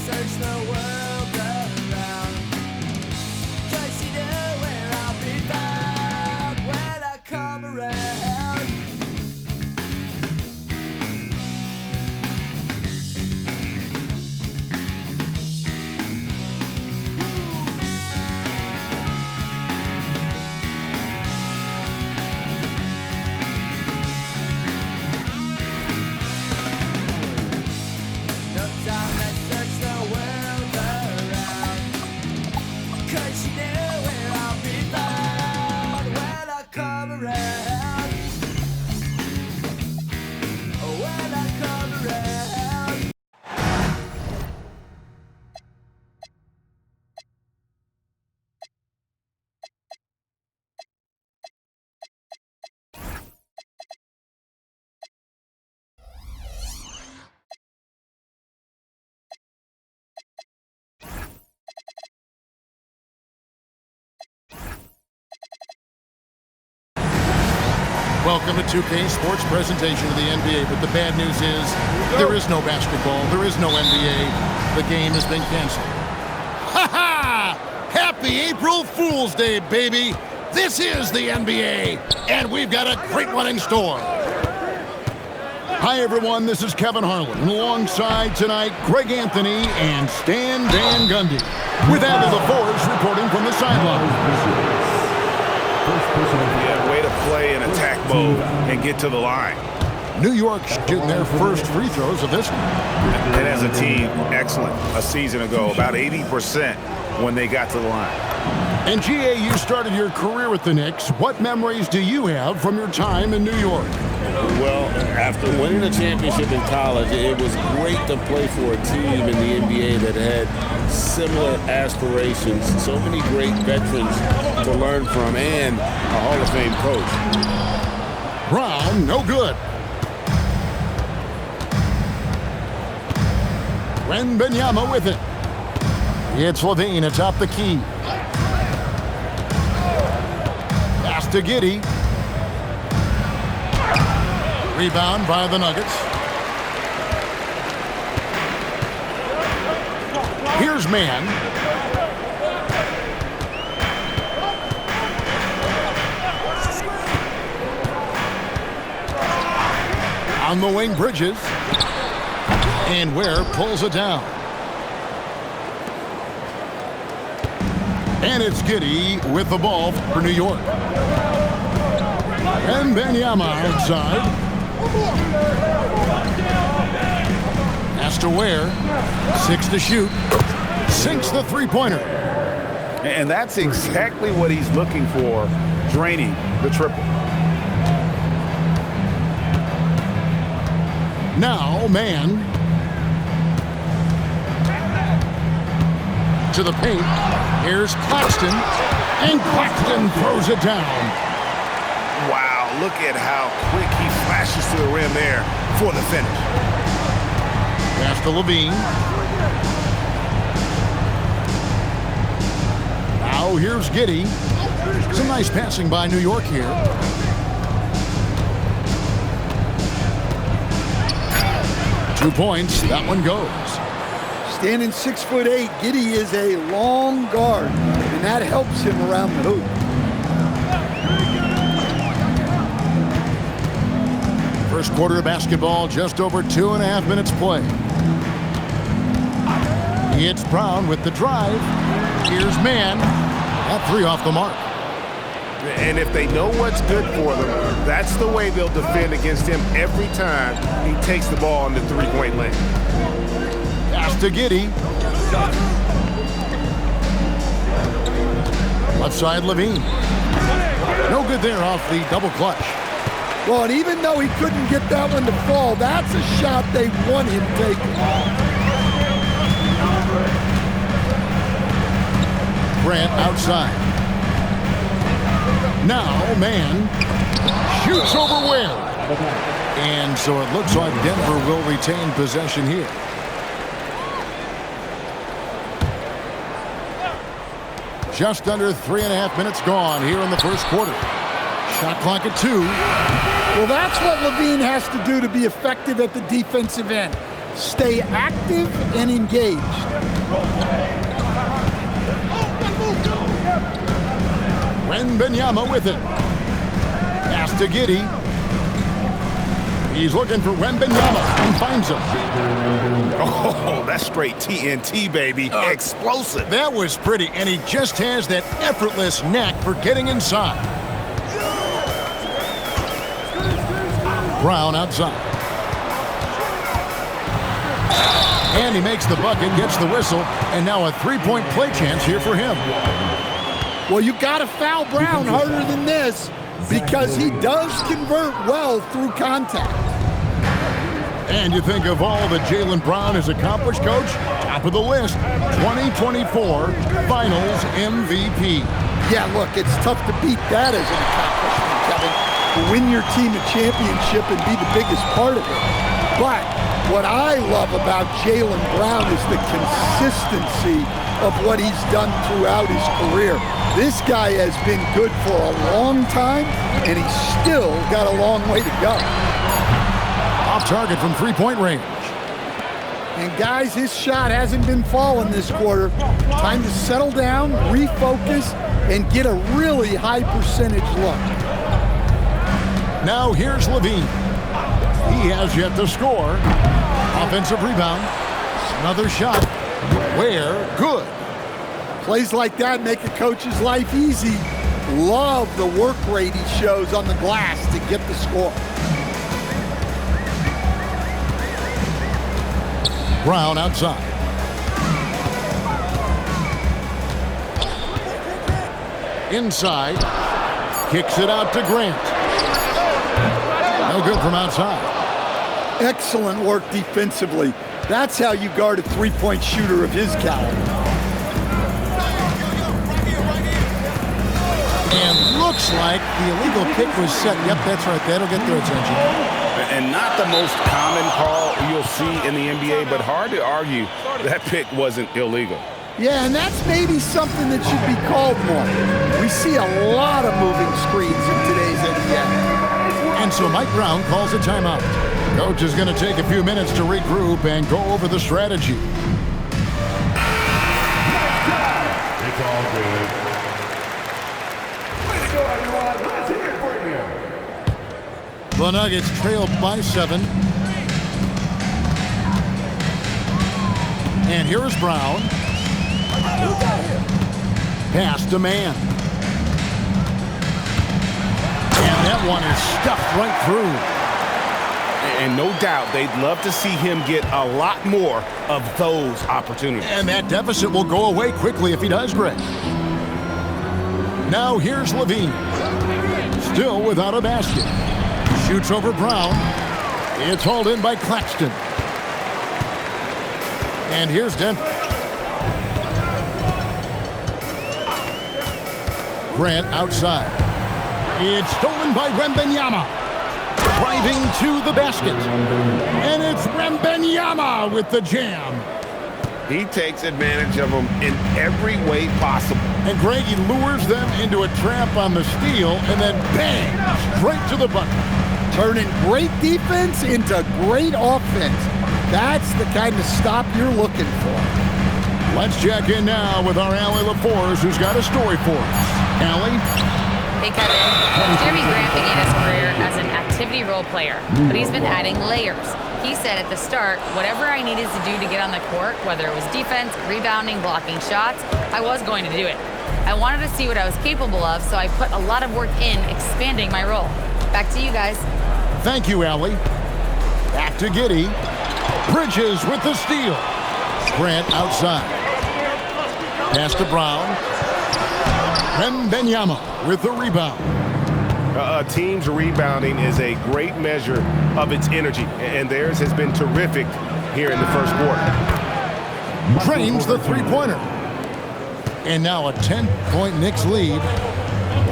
search the world around, 'cause she knew where I'll be found when I come around. No time to search the world around, 'cause she knew where I'll be found when I come around. When I come around. Welcome to 2K Sports presentation of the NBA, but the bad news is there is no basketball, there is no NBA. The game has been canceled. Ha ha! Happy April Fool's Day, baby! This is the NBA, and we've got a great one in store. Hi, everyone. This is Kevin Harlan, and alongside tonight, Greg Anthony and Stan Van Gundy, with Abel DeForest reporting from the sideline. Yeah, way to play in attack mode and get to the line. New York shooting their first free throws of this one. And as a team, excellent. A season ago, about 80% when they got to the line. And GA, you started your career with the Knicks. What memories do you have from your time in New York? Well, after winning a championship in college, it was great to play for a team in the NBA that had similar aspirations. So many great veterans to learn from, and a Hall of Fame coach. Brown, no good. Benvenuti with it. It's Levine atop the key. Pass to Giddey. Rebound by the Nuggets. Here's Man. On the wing, Bridges. And Ware pulls it down. And it's Giddey with the ball for New York. And Benvenuti outside. Pass to Ware. 6 to shoot. Sinks the three-pointer. And that's exactly what he's looking for, draining the triple. Now, Man. To the paint. Here's Claxton. And Claxton throws it down. Wow, look at how quick he flashes to the rim there for the finish. Pass to Levine. Now here's Giddey. Some nice passing by New York here. Two points. That one goes. Standing 6'8", Giddey is a long guard, and that helps him around the hoop. First quarter of basketball, just over 2.5 minutes play. It's Brown with the drive. Here's Man. That three off the mark. And if they know what's good for them, that's the way they'll defend against him every time he takes the ball in the three-point lane. Pass to Giddey. Left side, Levine. No good there off the double clutch. Well, and even though he couldn't get that one to fall, that's a shot they want him taking. Grant outside. Now, Man shoots over Ware. And so it looks like Denver will retain possession here. Just under 3.5 minutes gone here in the first quarter. Shot clock at 2. Well, that's what Levine has to do to be effective at the defensive end. Stay active and engaged. Wembanyama with it. Pass to Giddey. He's looking for Wembanyama and finds him. Oh, that's straight TNT, baby. Explosive. That was pretty, and he just has that effortless knack for getting inside. Brown outside. And he makes the bucket, gets the whistle, and now a three-point play chance here for him. Well, you got to foul Brown harder than this because he does convert well through contact. And you think of all that Jaylen Brown has accomplished, Coach? Top of the list, 2024 Finals MVP. Yeah, look, it's tough to beat that as an accomplishment, Kevin. To win your team a championship and be the biggest part of it. But what I love about Jaylen Brown is the consistency of what he's done throughout his career. This guy has been good for a long time, and he's still got a long way to go. Off target from three-point range. And guys, his shot hasn't been falling this quarter. Time to settle down, refocus, and get a really high percentage look. Now here's Levine. He has yet to score. Offensive rebound. Another shot. Where? Good. Plays like that make a coach's life easy. Love the work rate he shows on the glass to get the score. Brown outside. Inside. Kicks it out to Grant. No good from outside. Excellent work defensively. That's how you guard a three-point shooter of his caliber. And looks like the illegal kick was set. Yep, that's right. That'll get their attention. And not the most common call you'll see in the NBA, but hard to argue that pick wasn't illegal. Yeah, and that's maybe something that should be called more. We see a lot of moving screens in today's NBA. And so Mike Brown calls a timeout. Coach is going to take a few minutes to regroup and go over the strategy. It's all good. Way to go, everyone. Let's hear it for you. The Nuggets trail by 7. And here is Brown. Pass to man. And that one is stuffed right through. And no doubt they'd love to see him get a lot more of those opportunities. And that deficit will go away quickly if he does, Greg. Now here's Levine. Still without a basket. Shoots over Brown. It's hauled in by Claxton. And here's Denver. Grant outside. It's stolen by Wembanyama. Driving to the basket. And it's Wembanyama with the jam. He takes advantage of them in every way possible. And Greg, he lures them into a trap on the steal and then bang, straight to the bucket. Turning great defense into great offense. That's the kind of stop you're looking for. Let's check in now with our Allie LaForce, who's got a story for us. Allie? Hey, Kevin. Jeremy Grant began his career as an activity role player, but he's been adding layers. He said at the start, whatever I needed to do to get on the court, whether it was defense, rebounding, blocking shots, I was going to do it. I wanted to see what I was capable of, so I put a lot of work in expanding my role. Back to you guys. Thank you, Allie. Back to Giddey. Bridges with the steal. Grant outside. Pass to Brown. Wembanyama with the rebound. A team's rebounding is a great measure of its energy, and theirs has been terrific here in the first quarter. Drains the three-pointer. And now a 10-point Knicks lead.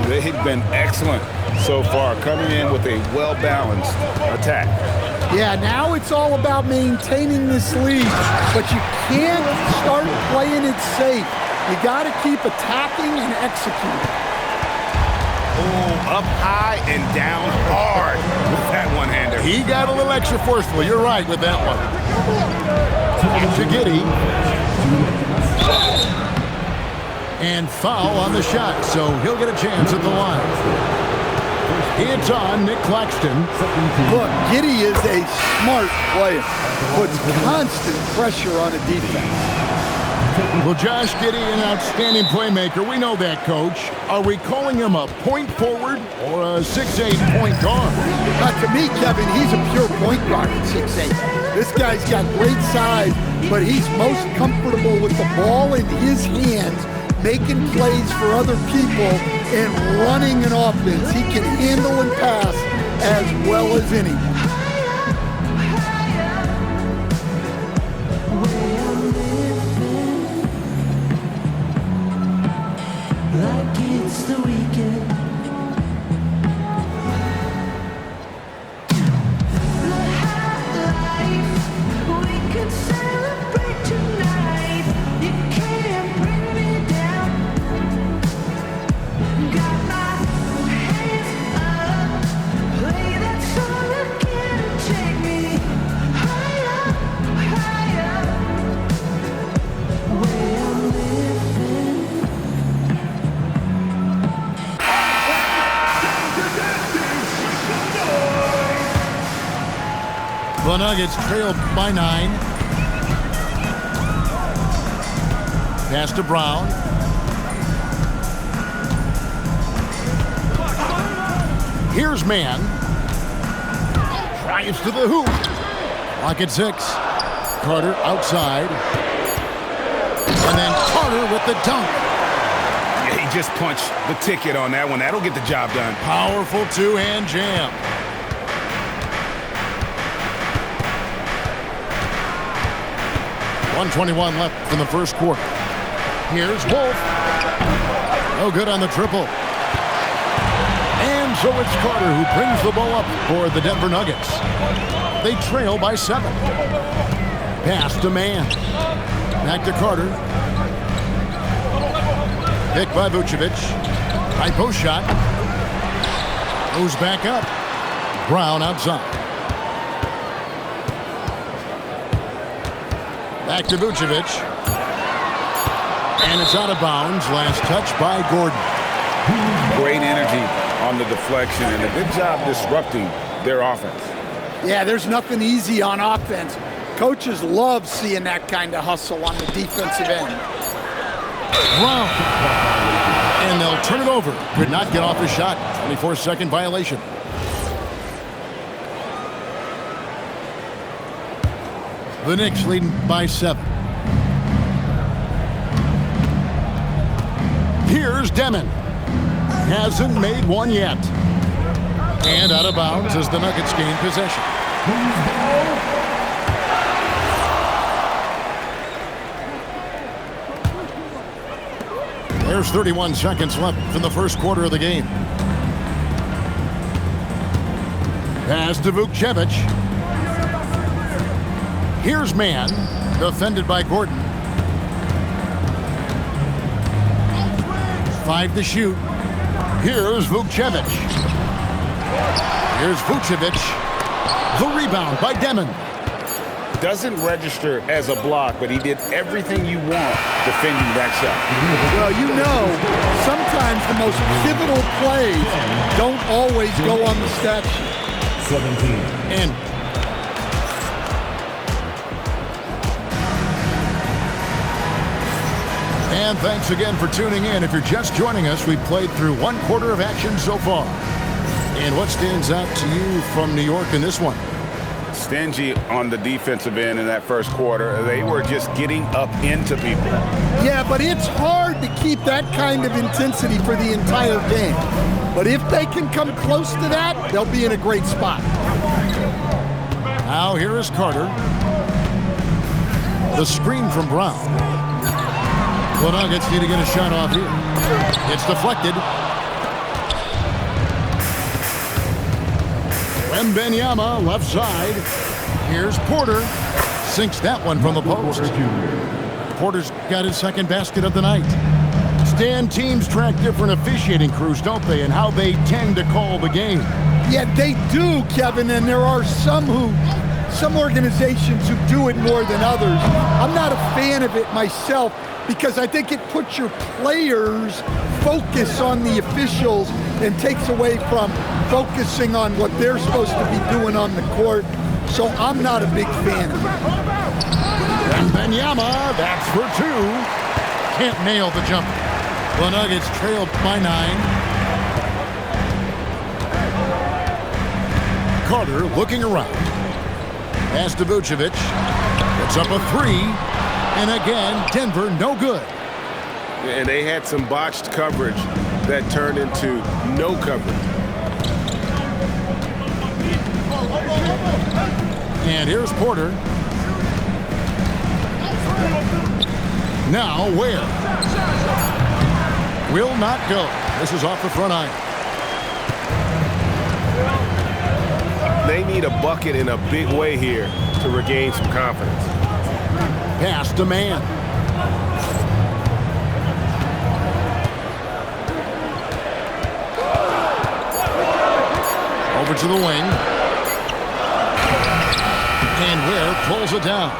They've been excellent so far, coming in with a well-balanced attack. Yeah, now it's all about maintaining this lead, but you can't start playing it safe. You got to keep attacking and executing. Oh, up high and down hard with that one-hander. He got a little extra forceful. You're right with that one. To Giddey. And foul on the shot, so he'll get a chance at the line. It's on Nick Claxton. Look, Giddey is a smart player. Puts constant pressure on a defense. Well, Josh Giddey, an outstanding playmaker. We know that, Coach. Are we calling him a point forward or a 6'8" point guard? To me, Kevin, he's a pure point guard at 6'8". This guy's got great size, but he's most comfortable with the ball in his hands, making plays for other people and running an offense. He can handle and pass as well as anyone. Like it's the weekend. The high life, we can celebrate tonight. You can't bring me down. Got my hands up, play that song again and take me higher, higher. Where I'm living. The Nuggets trailed by 9. Pass to Brown. Here's Man. Drives to the hoop. Clock at 6. Carter outside. And then Carter with the dunk. Yeah, he just punched the ticket on that one. That'll get the job done. Powerful two-hand jam. .121 left in the first quarter. Here's Wolf. No good on the triple. And so it's Carter who brings the ball up for the Denver Nuggets. They trail by 7. Pass to Man. Back to Carter. Picked by Vucevic. High post shot. Goes back up. Brown outside. Back to Vucevic. And it's out of bounds. Last touch by Gordon. Great energy on the deflection and a good job disrupting their offense. Yeah, there's nothing easy on offense. Coaches love seeing that kind of hustle on the defensive end. Brown. And they'll turn it over. Could not get off his shot. 24-second violation. The Knicks leading by 7. Here's Demon. Hasn't made one yet. And out of bounds as the Nuggets gain possession. There's 31 seconds left in the first quarter of the game. Pass to Vucevic. Here's Man, defended by Gordon. 5 to shoot. Here's Vucevic. Here's Vucevic. The rebound by Demon. Doesn't register as a block, but he did everything you want defending that shot. Well, you know, sometimes the most pivotal plays don't always go on the stat sheet. 17. And thanks again for tuning in. If you're just joining us, we've played through one quarter of action so far. And what stands out to you from New York in this one? Stingy on the defensive end in that first quarter. They were just getting up into people. Yeah, but it's hard to keep that kind of intensity for the entire game. But if they can come close to that, they'll be in a great spot. Now here is Carter. The screen from Brown. The Nuggets need to get a shot off here. It's deflected. Wembanyama left side. Here's Porter. Sinks that one from the post. Porter's got his second basket of the night. Stan, teams track different officiating crews, don't they, and how they tend to call the game. Yeah, they do, Kevin, and there are some organizations who do it more than others. I'm not a fan of it myself because I think it puts your players' focus on the officials and takes away from focusing on what they're supposed to be doing on the court. So I'm not a big fan of it. And Benyama, that's for two. Can't nail the jumper. The Nuggets trailed by 9. Carter looking around. Pass to Vucevic. It's up a 3. And again, Denver no good. And they had some botched coverage that turned into no coverage. And here's Porter. Now where? Will not go. This is off the front iron. They need a bucket in a big way here to regain some confidence. Pass to man. Over to the wing. And Ware pulls it down.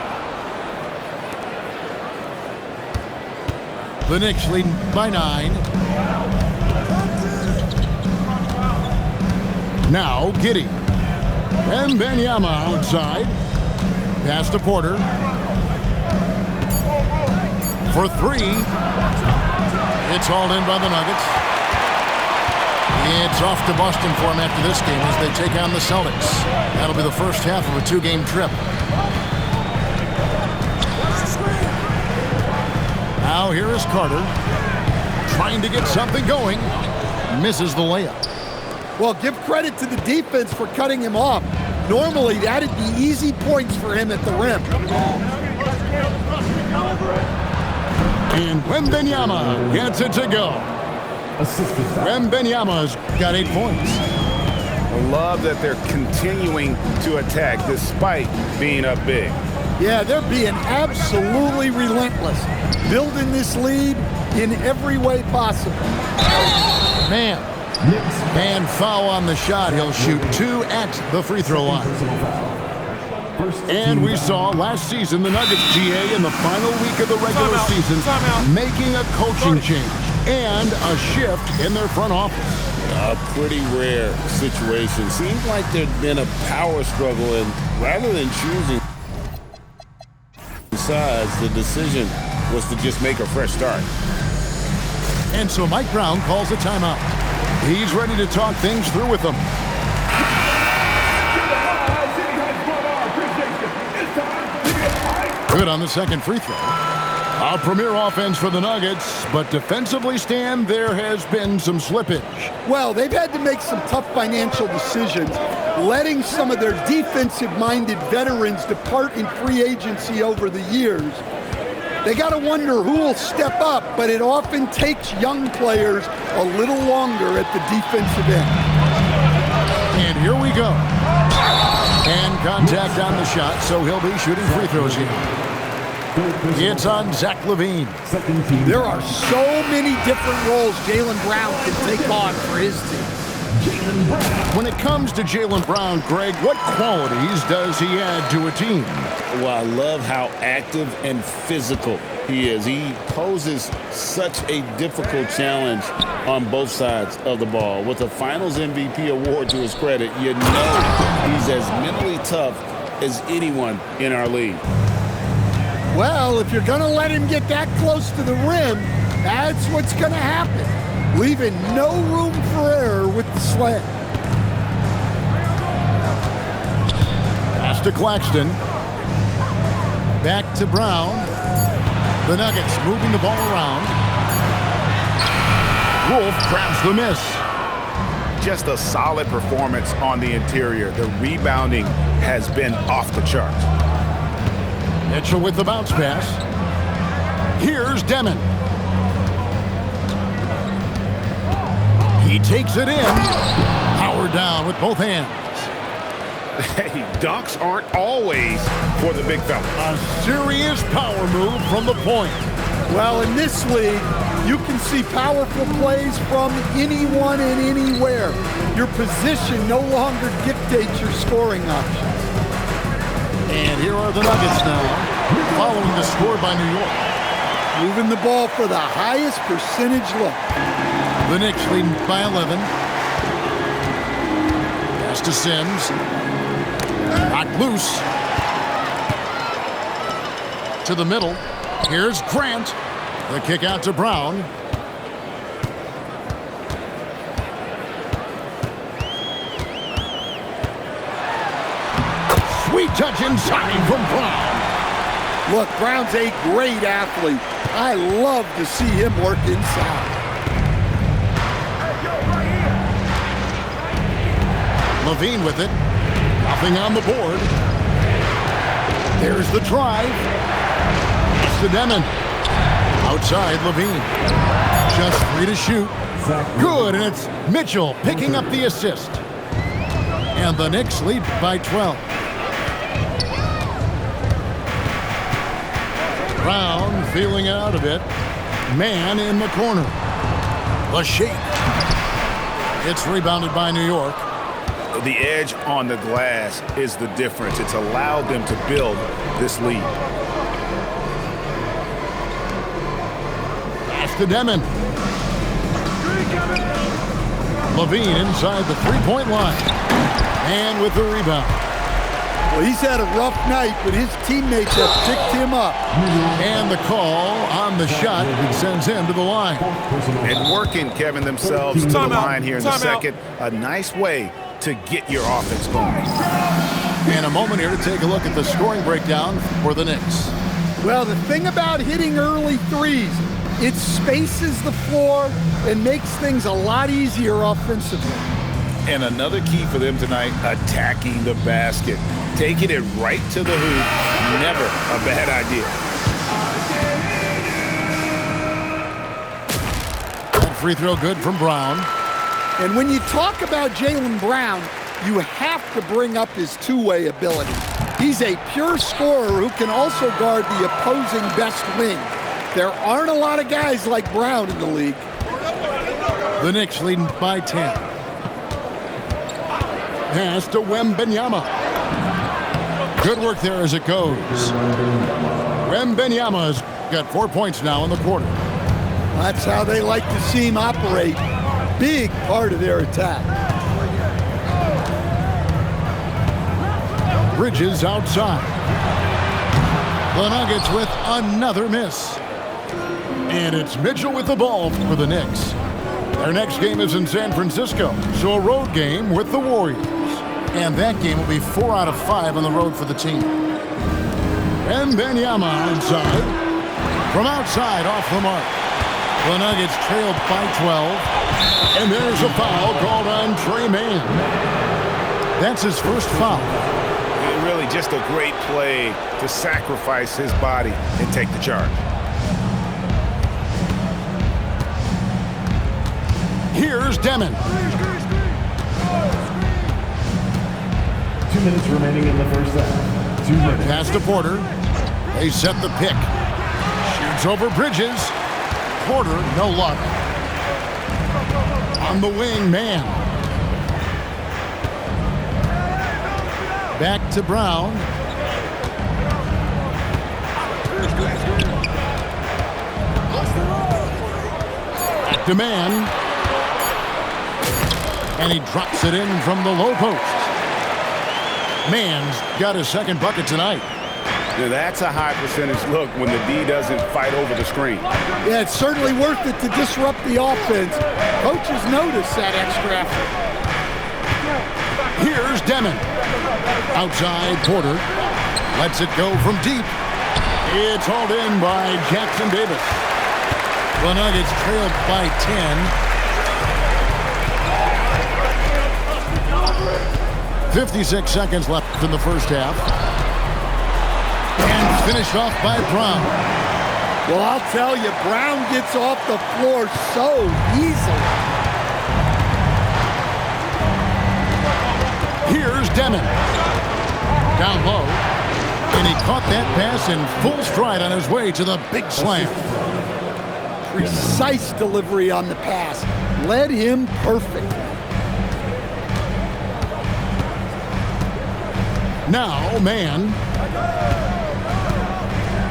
The Knicks lead by 9. Now Giddey. And Benyama outside. Pass to Porter. For 3. It's hauled in by the Nuggets. It's off to Boston for them after this game as they take on the Celtics. That'll be the first half of a 2-game trip. Now here is Carter trying to get something going. Misses the layup. Well, give credit to the defense for cutting him off. Normally, that'd be easy points for him at the rim. And Wembanyama gets it to go. Wembanyama's got 8 points. I love that they're continuing to attack despite being up big. Yeah, they're being absolutely relentless, building this lead in every way possible. Man foul on the shot. He'll shoot 2 at the free throw line. And we saw last season the Nuggets GA in the final week of the regular season making a coaching change and a shift in their front office. A pretty rare situation. Seems like there'd been a power struggle, and rather than choosing sides, the decision was to just make a fresh start. And so Mike Brown calls a timeout. He's ready to talk things through with them. Good on the second free throw. A premier offense for the Nuggets, but defensively, Stan, there has been some slippage. Well, they've had to make some tough financial decisions, letting some of their defensive-minded veterans depart in free agency over the years. They got to wonder who will step up, but it often takes young players a little longer at the defensive end. And here we go. And contact on the shot, so he'll be shooting free throws here. It's on Zach LaVine. There are so many different roles Jaylen Brown can take on for his team. When it comes to Jaylen Brown, Greg, what qualities does he add to a team? Well, I love how active and physical he is. He poses such a difficult challenge on both sides of the ball. With a Finals MVP award to his credit, you know he's as mentally tough as anyone in our league. Well, if you're going to let him get that close to the rim, that's what's going to happen, leaving no room for error with the slam. Pass to Claxton. Back to Brown. The Nuggets moving the ball around. Wolf grabs the miss. Just a solid performance on the interior. The rebounding has been off the charts. Mitchell with the bounce pass. Here's Demon. He takes it in. Power down with both hands. Hey, dunks aren't always for the big fella. A serious power move from the point. Well, in this league, you can see powerful plays from anyone and anywhere. Your position no longer dictates your scoring options. And here are the Nuggets now, following the score by New York. Moving the ball for the highest percentage look. The Knicks leading by 11. Pass to Sims. Knocked loose. To the middle. Here's Grant. The kick out to Brown. Sweet touch inside from Brown. Look, Brown's a great athlete. I love to see him work inside. Levine with it. Nothing on the board. There's the drive. It's to Demon. Outside Levine. Just free to shoot. Good, and it's Mitchell picking up the assist. And the Knicks lead by 12. Brown feeling out a bit. Man in the corner. The shake. It's rebounded by New York. The edge on the glass is the difference. It's allowed them to build this lead. Pass to Demon. Levine inside the three-point line. And with the rebound. Well, he's had a rough night, but his teammates have picked him up. And the call on the shot sends him to the line. And working, Kevin, themselves to the line here in the second. A nice way to get your offense going. And a moment here to take a look at the scoring breakdown for the Knicks. Well, the thing about hitting early threes, it spaces the floor and makes things a lot easier offensively. And another key for them tonight, attacking the basket. Taking it right to the hoop, never a bad idea. That free throw good from Brown. And when you talk about Jaylen Brown, you have to bring up his two-way ability. He's a pure scorer who can also guard the opposing best wing. There aren't a lot of guys like Brown in the league. The Knicks leading by 10. Pass to Wembanyama. Good work there as it goes. Wembanyama's got 4 points now in the quarter. That's how they like to see him operate. Big part of their attack. Bridges outside. The Nuggets with another miss. And it's Mitchell with the ball for the Knicks. Their next game is in San Francisco, so a road game with the Warriors. And that game will be 4 out of 5 on the road for the team. Wembanyama outside. From outside, off the mark. The Nuggets trailed by 12. And there's a foul called on Trey Mann. That's his first foul. Really just a great play to sacrifice his body and take the charge. Here's Demon. 2 minutes remaining in the first half. 2 minutes. Pass to Porter. They set the pick. Shoots over Bridges. Porter, no luck. On the wing, man. Back to Brown. Back to Man. And he drops it in from the low post. Man's got his second bucket tonight. Yeah, that's a high percentage look when the D doesn't fight over the screen. Yeah, it's certainly worth it to disrupt the offense. Coaches notice that extra effort. Here's Demon. Outside Porter. Lets it go from deep. It's hauled in by Jackson Davis. The Nuggets trailed by 10. 56 seconds left in the first half. And finished off by Brown. Well, I'll tell you, Brown gets off the floor so easily. Here's Demon. Down low. And he caught that pass in full stride on his way to the big slam. precise delivery on the pass. Led him perfect. Now, man.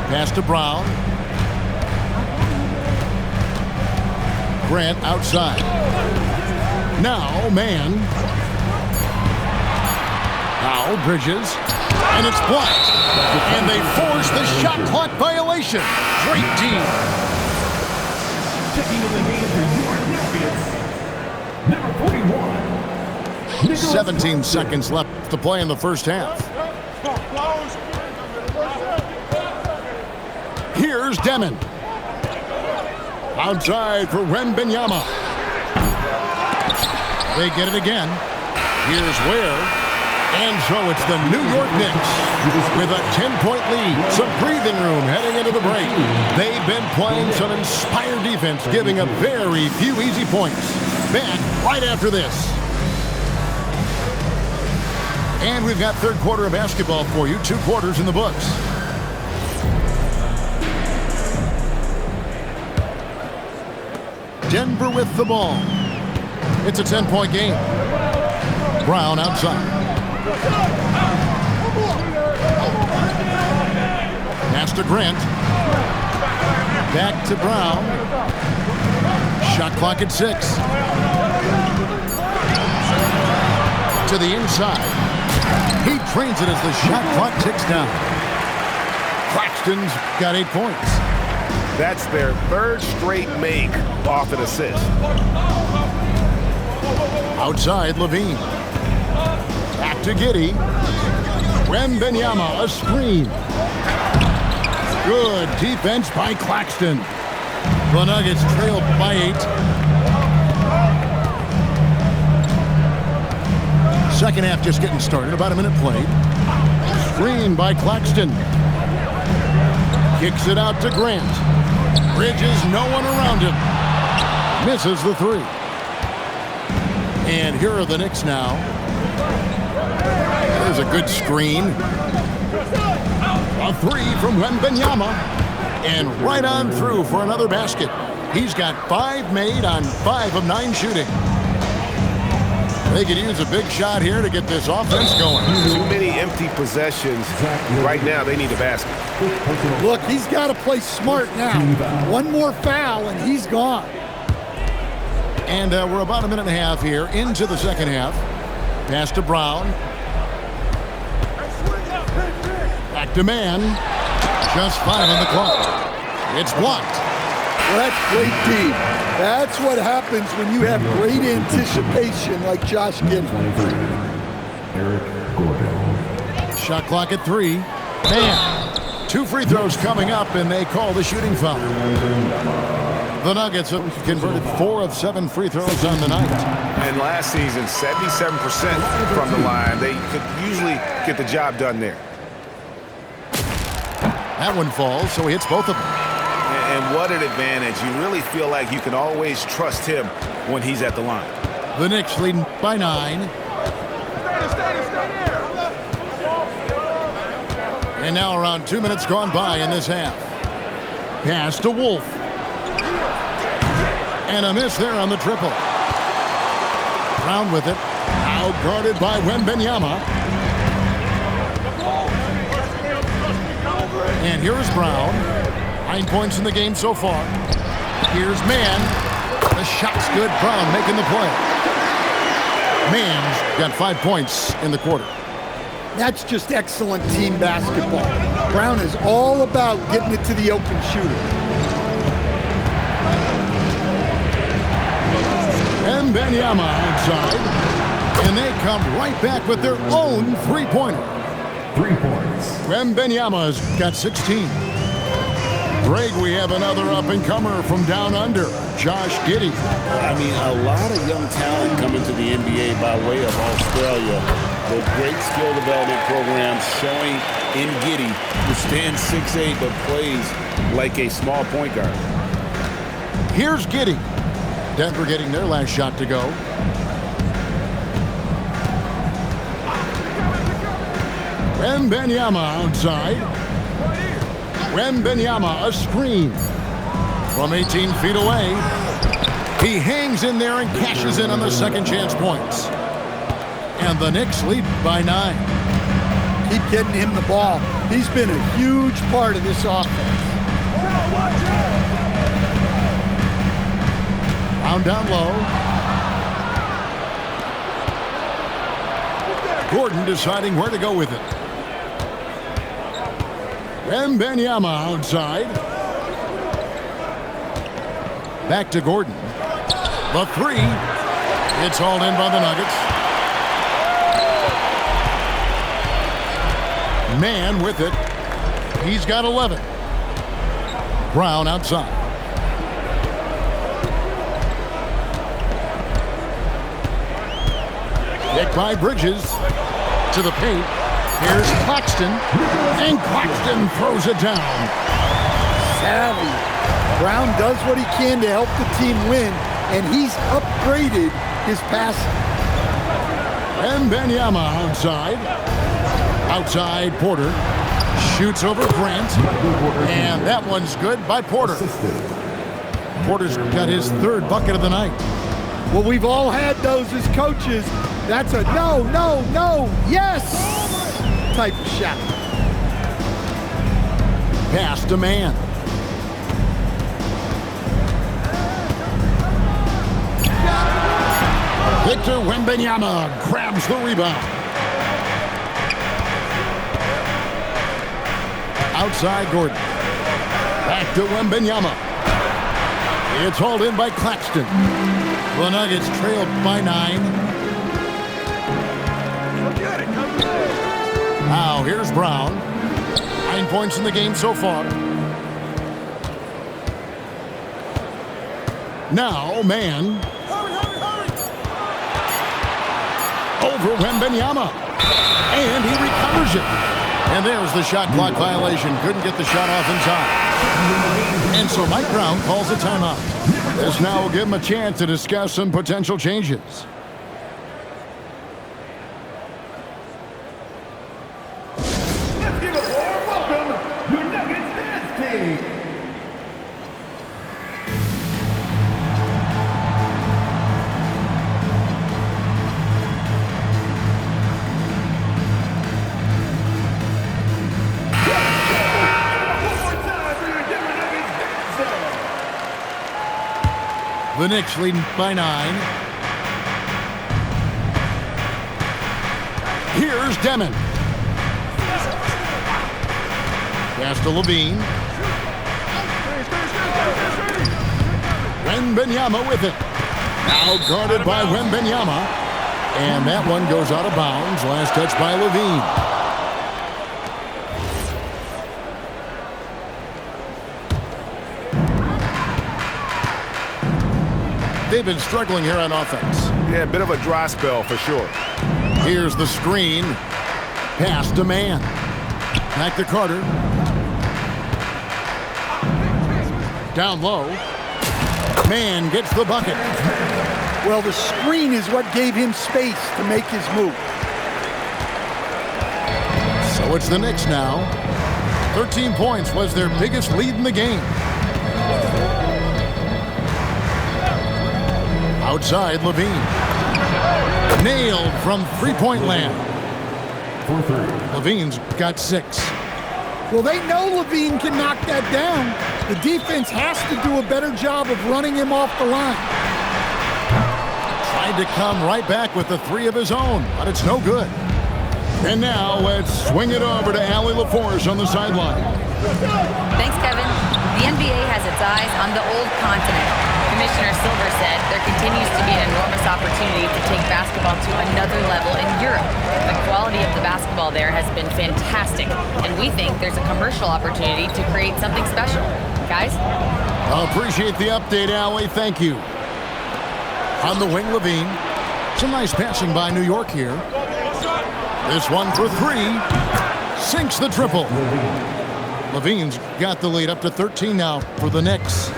Pass to Brown. Grant outside. Now, man. Now, Bridges. And it's blocked. And they force the shot clock violation. Great team. Checking in the game for your Nuggets, number 41. 17 seconds left to play in the first half. Here's Demon. Outside for Wembanyama. They get it again. Here's Ware. And so it's the New York Knicks with a 10-point lead. Some breathing room heading into the break. They've been playing some inspired defense, giving up very few easy points. Back right after this. And we've got third quarter of basketball for you. 2 quarters in the books. Denver with the ball. It's a 10-point game. Brown outside. Pass to Grant. Back to Brown. Shot clock at 6. To the inside. He trains it as the shot clock ticks down. Claxton's got 8 points. That's their third straight make off an assist. Outside, Levine. Back to Giddey. Wembanyama, a screen. Good defense by Claxton. The Nuggets trail by 8. Second half just getting started. About a minute played. Screen by Claxton. Kicks it out to Grant. Bridges, no one around him. Misses the 3. And here are the Knicks now. There's a good screen. A 3 from Wembanyama. And right on through for another basket. He's got 5 made on 5 of 9 shooting. They could use a big shot here to get this offense going. Too many empty possessions. Right now, they need a basket. Look, he's got to play smart now. One more foul, and he's gone. And we're about a minute and a half here into the second half. Pass to Brown. Back to man. Just 5 on the clock. It's blocked. Well, that's great deep. That's what happens when you have great anticipation like Josh Giddey. Eric Gordon. Shot clock at 3. Man. 2 free throws coming up, and they call the shooting foul. The Nuggets have converted 4 of 7 free throws on the night. And last season, 77% from the line. They could usually get the job done there. That one falls, so he hits both of them. And what an advantage. You really feel like you can always trust him when he's at the line. The Knicks leading by 9. And now around 2 minutes gone by in this half. Pass to Wolf. And a miss there on the triple. Brown with it. Now guarded by Wembanyama. And here is Brown. 9 points in the game so far. Here's Mann. The shot's good. Brown making the play. Mann's got 5 points in the quarter. That's just excellent team basketball. Brown is all about getting it to the open shooter. Wembanyama outside. And they come right back with their own three-pointer. 3 points. Wembanyama's got 16. Greg, we have another up-and-comer from down under, Josh Giddey. I mean, a lot of young talent coming to the NBA by way of Australia. The great skill development program showing in Giddey, who stands 6'8", but plays like a small point guard. Here's Giddey. Denver getting their last shot to go. Wembanyama outside. Wembanyama, a screen. from 18 feet away. He hangs in there and cashes in on the second chance points. And the Knicks lead by 9. Keep getting him the ball. He's been a huge part of this offense. Brown down low. Gordon deciding where to go with it. Wembanyama outside. Back to Gordon. The three. It's hauled in by the Nuggets. Man with it. He's got 11. Brown outside. Hit by Bridges to the paint. Here's Claxton. And Claxton throws it down. Savvy. Brown does what he can to help the team win, and he's upgraded his passing. And Wembanyama outside. Outside Porter. Shoots over Grant. And that one's good by Porter. Porter's got his third bucket of the night. Well, we've all had those as coaches. That's a no, no, no, yes type of shot. Pass to Man. Victor Wembanyama grabs the rebound. Outside Gordon. Back to Wembanyama. It's hauled in by Claxton. The Nuggets trailed by 9. Now here's Brown. 9 points in the game so far. Now Man. Over Wembanyama. And he recovers it. And there's the shot clock violation. Couldn't get the shot off in time. And so Mike Brown calls a timeout. This now will give him a chance to discuss some potential changes. Let's give a warm welcome to Nuggets Dynasty. The Knicks leading by 9. Here's Demon. Pass to Levine. Wembanyama with it. Now guarded by Wembanyama. And that one goes out of bounds. Last touch by Levine. They've been struggling here on offense. Yeah, a bit of a dry spell for sure. Here's the screen. Pass to Man. Back to Carter. Down low. Man gets the bucket. Well, the screen is what gave him space to make his move. So it's the Knicks now. 13 points was their biggest lead in the game. Outside Levine. Nailed from three-point land. Levine's got 6. Well, they know Levine can knock that down. The defense has to do a better job of running him off the line. Tried to come right back with the 3 of his own, but it's no good. And now let's swing it over to Allie LaForce on the sideline. Thanks, Kevin. The NBA has its eyes on the old continent. Commissioner Silver said there continues to be an enormous opportunity to take basketball to another level in Europe. The quality of the basketball there has been fantastic, and we think there's a commercial opportunity to create something special. Guys? I appreciate the update, Allie. Thank you. On the wing, Levine. Some nice passing by New York here. This one for 3. Sinks the triple. Levine's got the lead up to 13 now for the Knicks.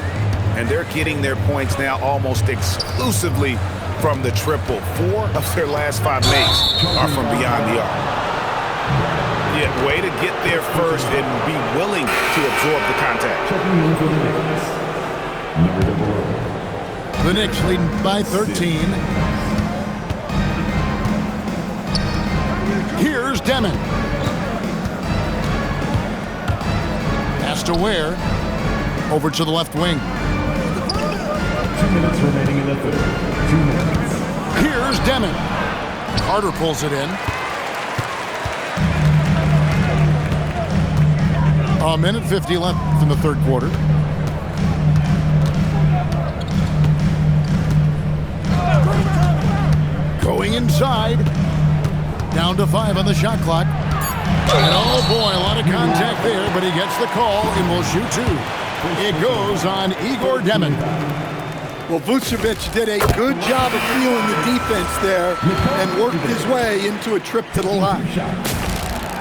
And they're getting their points now almost exclusively from the triple. 4 of their last 5 makes are from beyond the arc. Yeah, way to get there first and be willing to absorb the contact. The Knicks leading by 13. Here's Demon. Pass to Ware. Over to the left wing. 2 minutes remaining in the third. 2 minutes. Here's Demon. Carter pulls it in. A minute 50 left in the third quarter. Going inside. Down to 5 on the shot clock. And oh boy, a lot of contact there, but he gets the call and will shoot 2. It goes on Igor Demon. Well, Vucevic did a good job of feeling the defense there and worked his way into a trip to the line.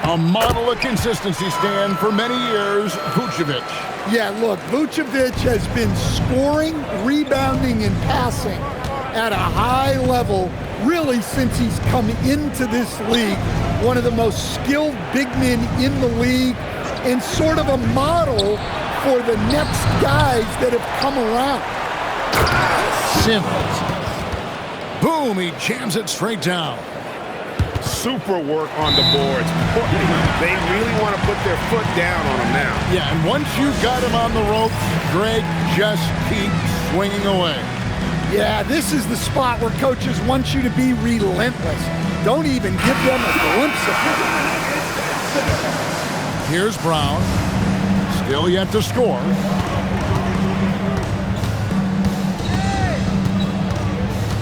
A model of consistency, Stan, for many years, Vucevic. Yeah, look, Vucevic has been scoring, rebounding, and passing at a high level really since he's come into this league. One of the most skilled big men in the league and sort of a model for the next guys that have come around. Simmons. Boom, he jams it straight down. Super work on the boards. They really want to put their foot down on him now. Yeah, and once you got him on the ropes, Greg just keeps swinging away. Yeah, this is the spot where coaches want you to be relentless. Don't even give them a glimpse of it. Here's Brown. Still yet to score.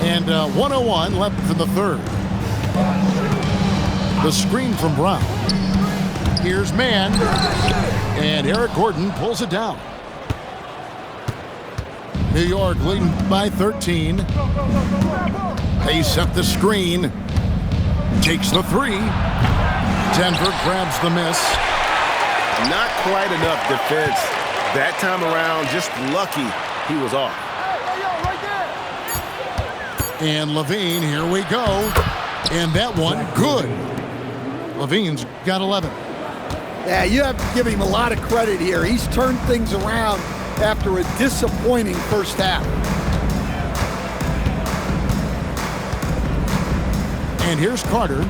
And 1:01 left in the third. The screen from Brown. Here's Mann. And Eric Gordon pulls it down. New York leading by 13. They set the screen. Takes the 3. Denver grabs the miss. Not quite enough defense that time around. Just lucky he was off. And Levine, here we go. And that one, good. Levine's got 11. Yeah, you have to give him a lot of credit here. He's turned things around after a disappointing first half. And here's Carter.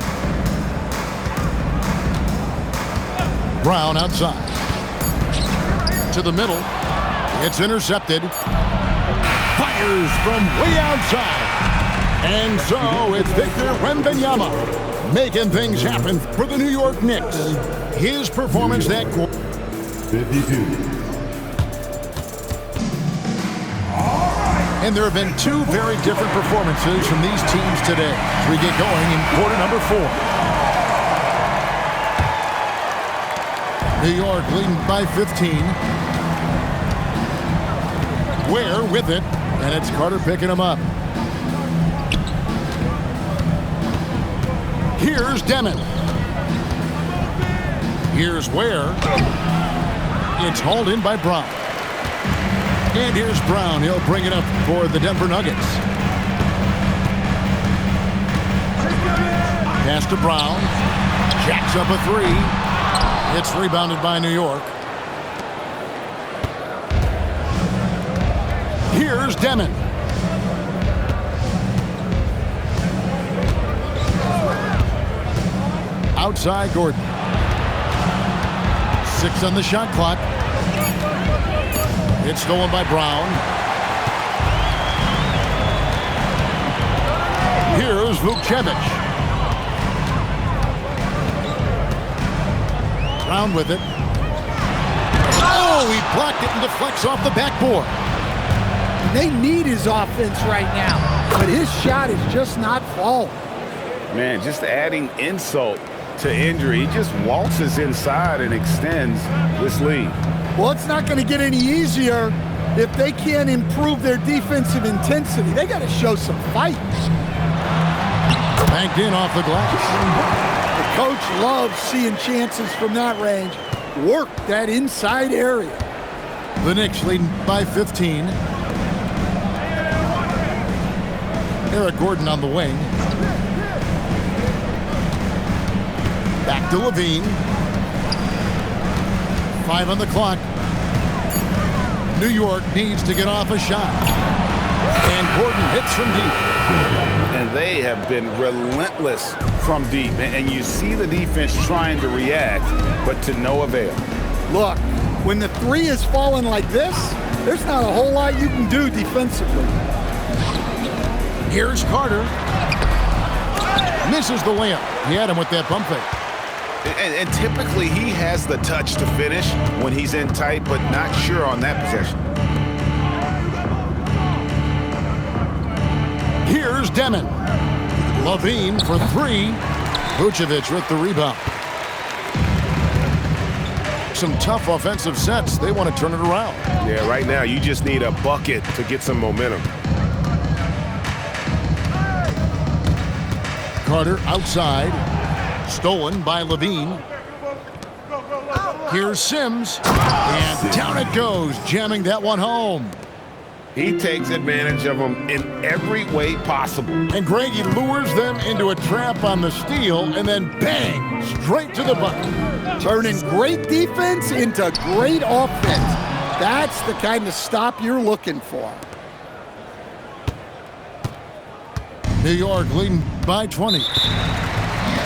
Brown outside. To the middle. It's intercepted. Fires from way outside. And so it's Victor Wembanyama making things happen for the New York Knicks. His performance that quarter. 52. And there have been 2 very different performances from these teams today as we get going in quarter number 4. New York leading by 15. Ware with it, and it's Carter picking him up. Here's Demon. Here's Ware. It's hauled in by Brown. And here's Brown. He'll bring it up for the Denver Nuggets. Pass to Brown. Jacks up a 3. It's rebounded by New York. Here's Demon. Outside Gordon. 6 on the shot clock. It's stolen by Brown. Here's Vucevic. Brown with it. Oh, he blocked it and deflects off the backboard. They need his offense right now, but his shot is just not falling. Man, just adding insult to injury. He just waltzes inside and extends this lead. Well, it's not going to get any easier if they can't improve their defensive intensity. They got to show some fight. Banked in off the glass. The coach loves seeing chances from that range. Work that inside area. The Knicks leading by 15. Eric Gordon on the wing. Back to Levine. 5 on the clock. New York needs to get off a shot. And Gordon hits from deep. And they have been relentless from deep. And you see the defense trying to react, but to no avail. Look, when the three is falling like this, there's not a whole lot you can do defensively. Here's Carter. Misses the layup. He had him with that pump fake. And typically he has the touch to finish when he's in tight, but not sure on that possession. Here's Demon. Levine for three. Vucevic with the rebound. Some tough offensive sets. They want to turn it around. Yeah, right now you just need a bucket to get some momentum. Carter outside. Stolen by Levine. Here's Sims. And down it goes, jamming that one home. He takes advantage of them in every way possible. And Greg, he lures them into a trap on the steal, and then bang, straight to the bucket. Turning great defense into great offense. That's the kind of stop you're looking for. New York leading by 20.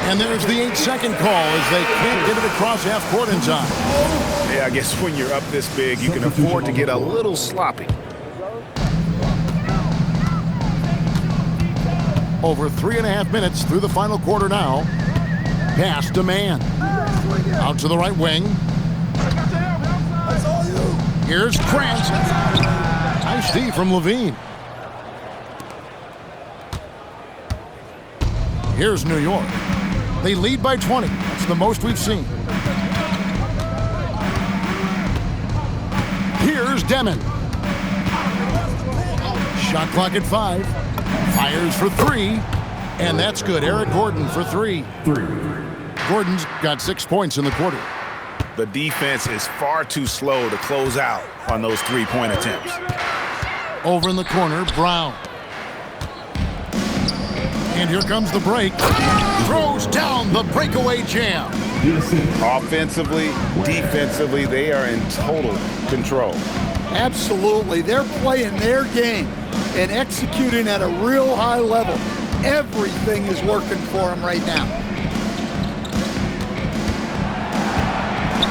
And there's the 8-second call as they can't get it across half court in time. Yeah, I guess when you're up this big, you can afford to get a little sloppy. Over 3.5 minutes through the final quarter now. Pass to Man. Out to the right wing. Here's Krantz. Nice D from Levine. Here's New York. They lead by 20. That's the most we've seen. Here's Demon. Shot clock at 5. Fires for 3. And that's good. Eric Gordon for 3. Gordon's got 6 points in the quarter. The defense is far too slow to close out on those three-point attempts. Over in the corner, Brown. And here comes the break. Throws down the breakaway jam. Offensively, defensively, they are in total control. Absolutely. They're playing their game and executing at a real high level. Everything is working for them right now.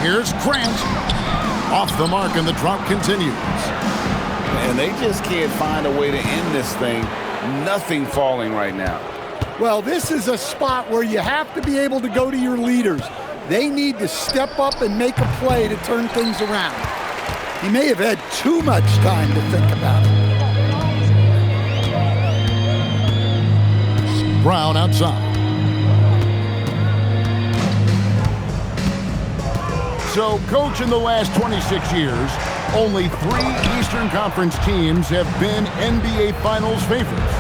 Here's Krantz. Off the mark, and the drought continues. And they just can't find a way to end this thing. Nothing falling right now. Well, this is a spot where you have to be able to go to your leaders. They need to step up and make a play to turn things around. He may have had too much time to think about it. Brown outside. So, coach, in the last 26 years, only 3 Eastern Conference teams have been NBA Finals favorites.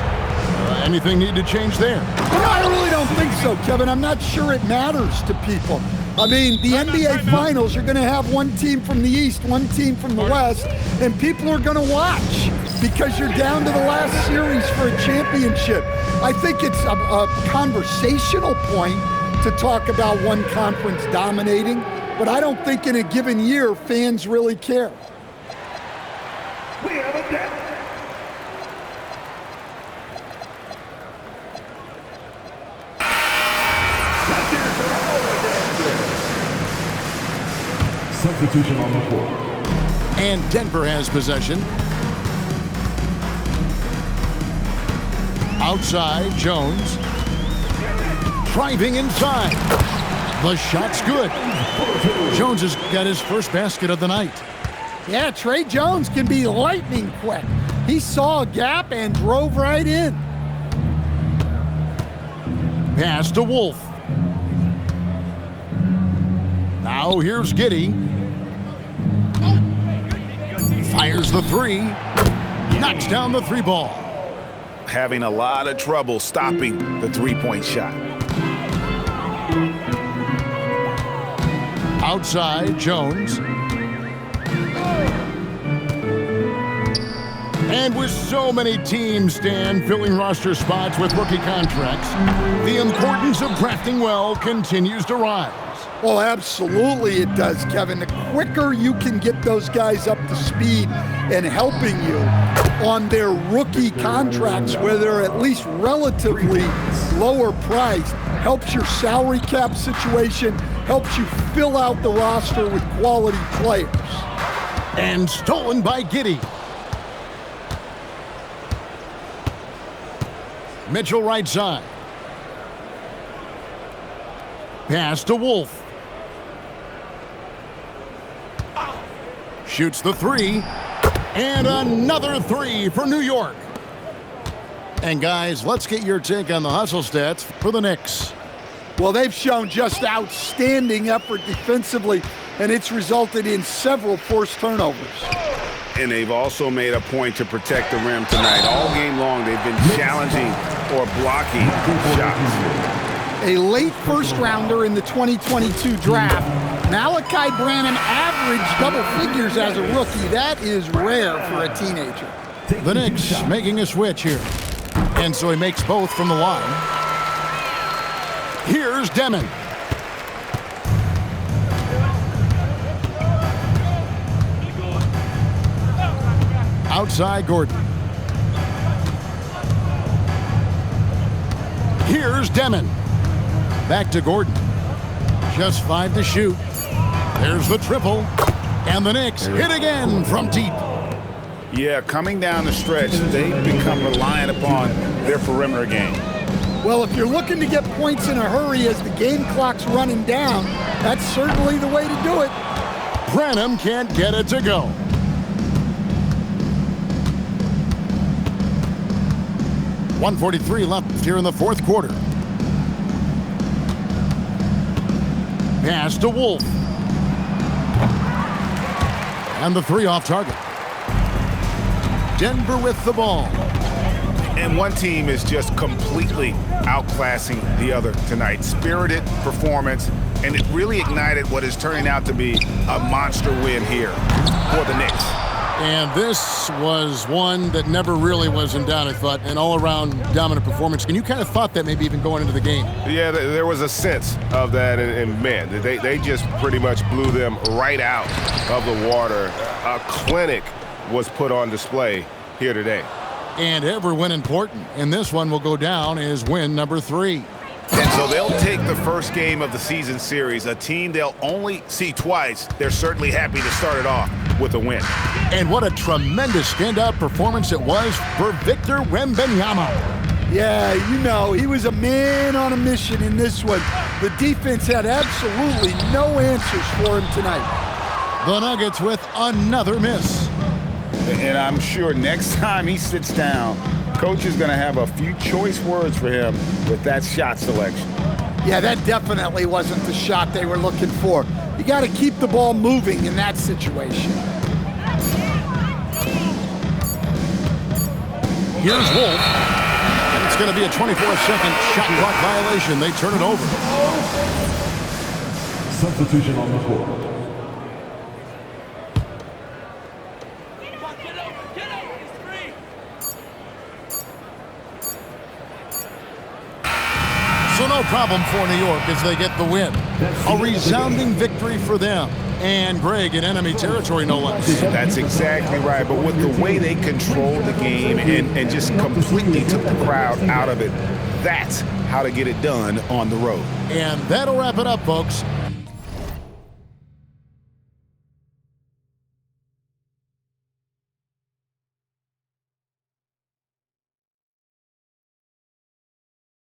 Anything need to change there? I really don't think so, Kevin. I'm not sure it matters to people. I mean, the NBA Finals, you're going to have one team from the East, one team from the West, and people are going to watch because you're down to the last series for a championship. I think it's a conversational point to talk about one conference dominating, but I don't think in a given year fans really care. We have a death. Substitution on the court. And Denver has possession. Outside, Jones. Driving inside. The shot's good. Jones has got his first basket of the night. Yeah, Trey Jones can be lightning quick. He saw a gap and drove right in. Pass to Wolf. Now here's Giddey. Fires the 3. Knocks down the 3 ball. Having a lot of trouble stopping the three-point shot. Outside, Jones. And with so many teams, Stan, filling roster spots with rookie contracts, the importance of drafting well continues to rise. Oh, absolutely it does, Kevin. The quicker you can get those guys up to speed and helping you on their rookie contracts, where they're at least relatively lower priced, helps your salary cap situation, helps you fill out the roster with quality players. And stolen by Giddey. Mitchell right side. Pass to Wolf. Shoots the three. And another three for New York. And guys, let's get your take on the hustle stats for the Knicks. Well, they've shown just outstanding effort defensively, and it's resulted in several forced turnovers. And they've also made a point to protect the rim tonight. All game long, they've been challenging or blocking shots. A late first-rounder in the 2022 draft. Malachi Branham averaged double figures as a rookie. That is rare for a teenager. The Knicks making a switch here. And so he makes both from the line. Here's Demon. Outside Gordon. Here's Demon. Back to Gordon. Just 5 to shoot. There's the triple. And the Knicks hit again from deep. Yeah, coming down the stretch, they've become reliant upon their perimeter game. Well, if you're looking to get points in a hurry as the game clock's running down, that's certainly the way to do it. Branham can't get it to go. .143 left here in the fourth quarter. Pass to Wolf. And the three off target. Denver with the ball. And one team is just completely outclassing the other tonight. Spirited performance, and it really ignited what is turning out to be a monster win here for the Knicks. And this was one that never really was in doubt, I thought, an all-around dominant performance. And you kind of thought that maybe even going into the game. Yeah, there was a sense of that, and man, they just pretty much blew them right out of the water. A clinic was put on display here today. And every win important, and this one will go down as win number 3. And so they'll take the first game of the season series, a team they'll only see twice. They're certainly happy to start it off with a win. And what a tremendous standout performance it was for Victor Wembanyama. Yeah, you know, he was a man on a mission in this one. The defense had absolutely no answers for him tonight. The Nuggets with another miss. And I'm sure next time he sits down, Coach is going to have a few choice words for him with that shot selection. Yeah, that definitely wasn't the shot they were looking for. You got to keep the ball moving in that situation. Here's Wolf. It's going to be a 24-second shot clock violation. They turn it over. Substitution on the floor. So no problem for New York as they get the win. A resounding victory for them. And Greg in enemy territory, no less. That's exactly right. But with the way they controlled the game and just completely took the crowd out of it, that's how to get it done on the road. And that'll wrap it up, folks.